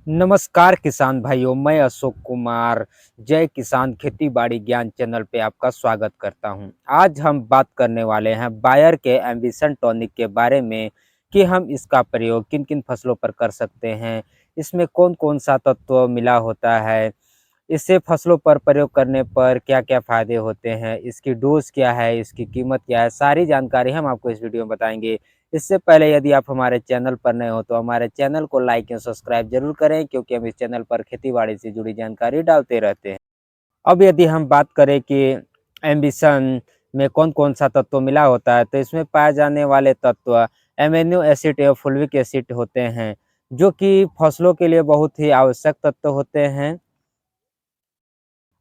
नमस्कार किसान भाइयों, मैं अशोक कुमार जय किसान खेती बाड़ी ज्ञान चैनल पे आपका स्वागत करता हूं। आज हम बात करने वाले हैं बायर के एम्बिशन टॉनिक के बारे में कि हम इसका प्रयोग किन किन फसलों पर कर सकते हैं, इसमें कौन कौन सा तत्व मिला होता है, इससे फसलों पर प्रयोग करने पर क्या-क्या फ़ायदे होते हैं, इसकी डोज़ क्या है, इसकी कीमत क्या है, सारी जानकारी हम आपको इस वीडियो में बताएँगे। इससे पहले यदि आप हमारे चैनल पर नए हो तो हमारे चैनल को लाइक एवं सब्सक्राइब ज़रूर करें, क्योंकि हम इस चैनल पर खेती-बाड़ी से जुड़ी जानकारी डालते रहते हैं। अब यदि हम बात करें कि एम्बिशन में कौन-कौन सा तत्व मिला होता है, तो इसमें पाए जाने वाले तत्व एमिनो एसिड एवं फुल्विक एसिड होते हैं, जो कि फसलों के लिए बहुत ही आवश्यक तत्व होते हैं।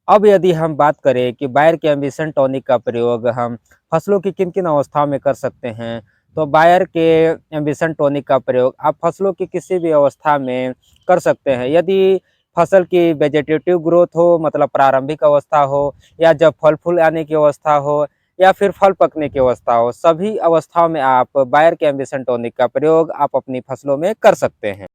अब यदि हम बात करें कि बायर के एम्बिशन टॉनिक का प्रयोग हम फसलों की किन-किन अवस्थाओं में कर सकते हैं, तो बायर के एम्बिशन टॉनिक का प्रयोग आप फसलों की किसी भी अवस्था में कर सकते हैं। यदि फसल की वेजिटेटिव ग्रोथ हो, मतलब प्रारंभिक अवस्था हो, या जब फल-फूल आने की अवस्था हो, या फिर फल पकने की अवस्था हो, सभी अवस्थाओं में आप बायर के एम्बिशन टॉनिक का प्रयोग आप अपनी फसलों में कर सकते हैं।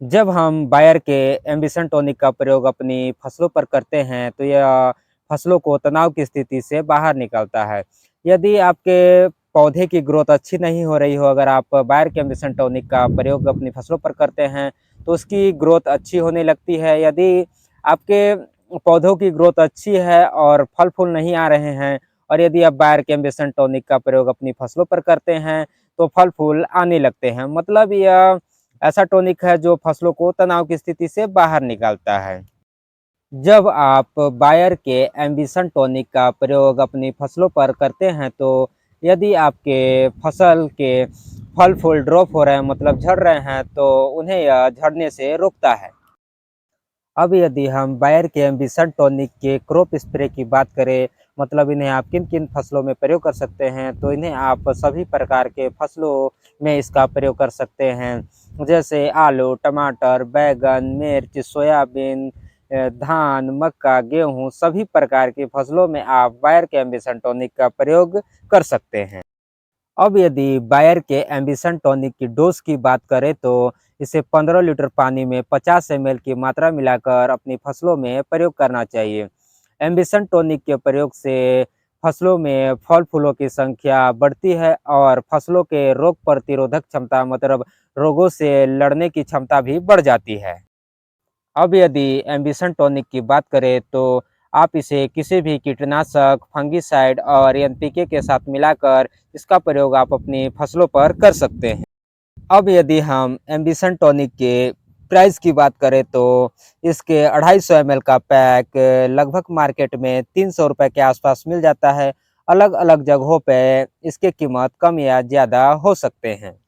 जब हम बायर के एम्बिशन टॉनिक का प्रयोग अपनी फसलों पर करते हैं, तो यह फसलों को तनाव की स्थिति से बाहर निकालता है। यदि आपके पौधे की ग्रोथ अच्छी नहीं हो रही हो, अगर आप बायर के एम्बिशन टॉनिक का प्रयोग अपनी फसलों पर करते हैं, तो उसकी ग्रोथ अच्छी होने लगती है। यदि आपके पौधों की ग्रोथ अच्छी है और फल-फूल नहीं आ रहे हैं, और यदि आप बायर के एम्बिशन टॉनिक का प्रयोग अपनी फसलों पर करते हैं, तो फल-फूल आने लगते हैं। मतलब यह ऐसा टॉनिक है जो फसलों को तनाव की स्थिति से बाहर निकालता है। जब आप बायर के एम्बिशन टॉनिक का प्रयोग अपनी फसलों पर करते हैं, तो यदि आपके फसल के फल-फूल ड्रॉप हो रहे हैं, मतलब झड़ रहे हैं, तो उन्हें यह झड़ने से रोकता है। अब यदि हम बायर के एम्बिशन टॉनिक के क्रॉप स्प्रे की बात करें, मतलब इन्हें आप किन-किन फसलों में प्रयोग कर सकते हैं, तो इन्हें आप सभी प्रकार के फसलों में इसका प्रयोग कर सकते हैं। जैसे आलू, टमाटर, बैंगन, मिर्च, सोयाबीन, धान, मक्का, गेहूँ, सभी प्रकार की फसलों में आप बायर के एम्बिशन टॉनिक का प्रयोग कर सकते हैं। अब यदि बायर के एम्बिशन टॉनिक की डोज़ की बात करें, तो इसे 15 लीटर पानी में 50 एमएल की मात्रा मिलाकर अपनी फसलों में प्रयोग करना चाहिए। एम्बिशन टॉनिक के प्रयोग से फसलों में फल-फूलों की संख्या बढ़ती है और फसलों के रोग प्रतिरोधक क्षमता, मतलब रोगों से लड़ने की क्षमता भी बढ़ जाती है। अब यदि एम्बिशन टॉनिक की बात करें, तो आप इसे किसी भी कीटनाशक, फंगिसाइड और एनपीके के साथ मिलाकर इसका प्रयोग आप अपनी फसलों पर कर सकते हैं। अब यदि हम एम्बिशन टॉनिक के प्राइस की बात करें, तो इसके 250 एमएल का पैक लगभग मार्केट में ₹300 के आसपास मिल जाता है। अलग-अलग जगहों पे इसकी कीमत कम या ज़्यादा हो सकते हैं।